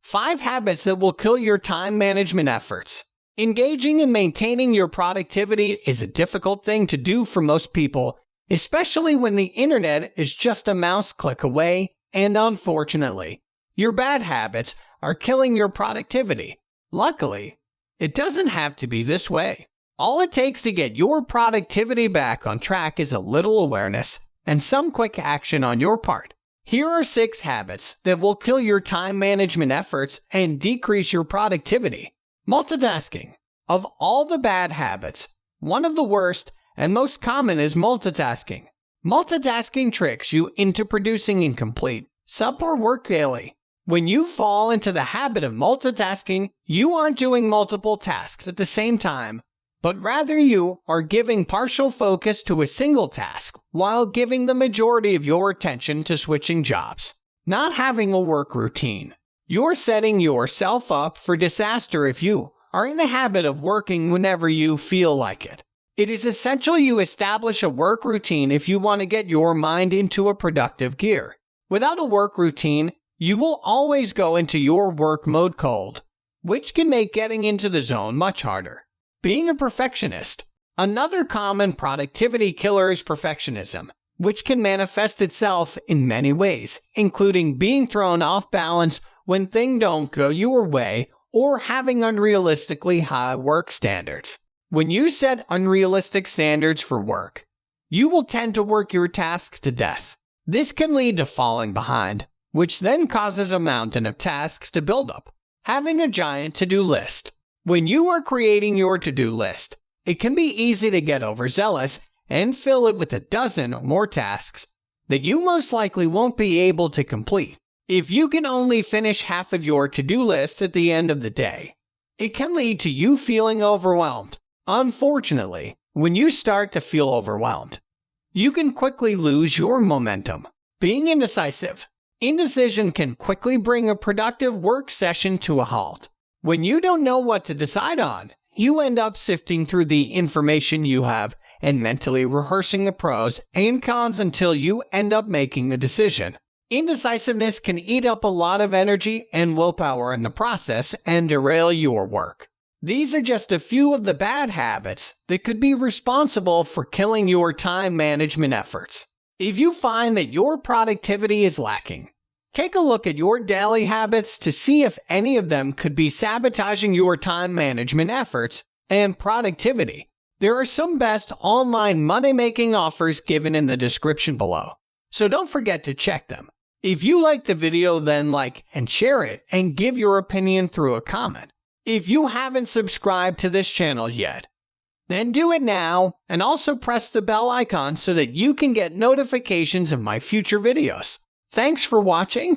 5 habits that will kill your time management efforts. Engaging and maintaining your productivity is a difficult thing to do for most people, especially when the internet is just a mouse click away, and unfortunately, your bad habits are killing your productivity. Luckily, it doesn't have to be this way. All it takes to get your productivity back on track is a little awareness and some quick action on your part. Here are 6 habits that will kill your time management efforts and decrease your productivity. Multitasking. Of all the bad habits, one of the worst and most common is multitasking. Multitasking tricks you into producing incomplete, subpar work daily. When you fall into the habit of multitasking, you aren't doing multiple tasks at the same time, but rather you are giving partial focus to a single task while giving the majority of your attention to switching jobs. Not having a work routine. You're setting yourself up for disaster if you are in the habit of working whenever you feel like it. It is essential you establish a work routine if you want to get your mind into a productive gear. Without a work routine, you will always go into your work mode cold, which can make getting into the zone much harder. Being a perfectionist. Another common productivity killer is perfectionism, which can manifest itself in many ways, including being thrown off balance when things don't go your way or having unrealistically high work standards. When you set unrealistic standards for work, you will tend to work your tasks to death. This can lead to falling behind, which then causes a mountain of tasks to build up. Having a giant to-do list. When you are creating your to-do list, it can be easy to get overzealous and fill it with a dozen or more tasks that you most likely won't be able to complete. If you can only finish half of your to-do list at the end of the day, it can lead to you feeling overwhelmed. Unfortunately, when you start to feel overwhelmed, you can quickly lose your momentum. Being indecisive. Indecision can quickly bring a productive work session to a halt. When you don't know what to decide on, you end up sifting through the information you have and mentally rehearsing the pros and cons until you end up making a decision. Indecisiveness can eat up a lot of energy and willpower in the process and derail your work. These are just a few of the bad habits that could be responsible for killing your time management efforts. If you find that your productivity is lacking, take a look at your daily habits to see if any of them could be sabotaging your time management efforts and productivity. There are some best online money-making offers given in the description below, so don't forget to check them. If you liked the video, then like and share it and give your opinion through a comment. If you haven't subscribed to this channel yet, then do it now, and also press the bell icon so that you can get notifications of my future videos. Thanks for watching.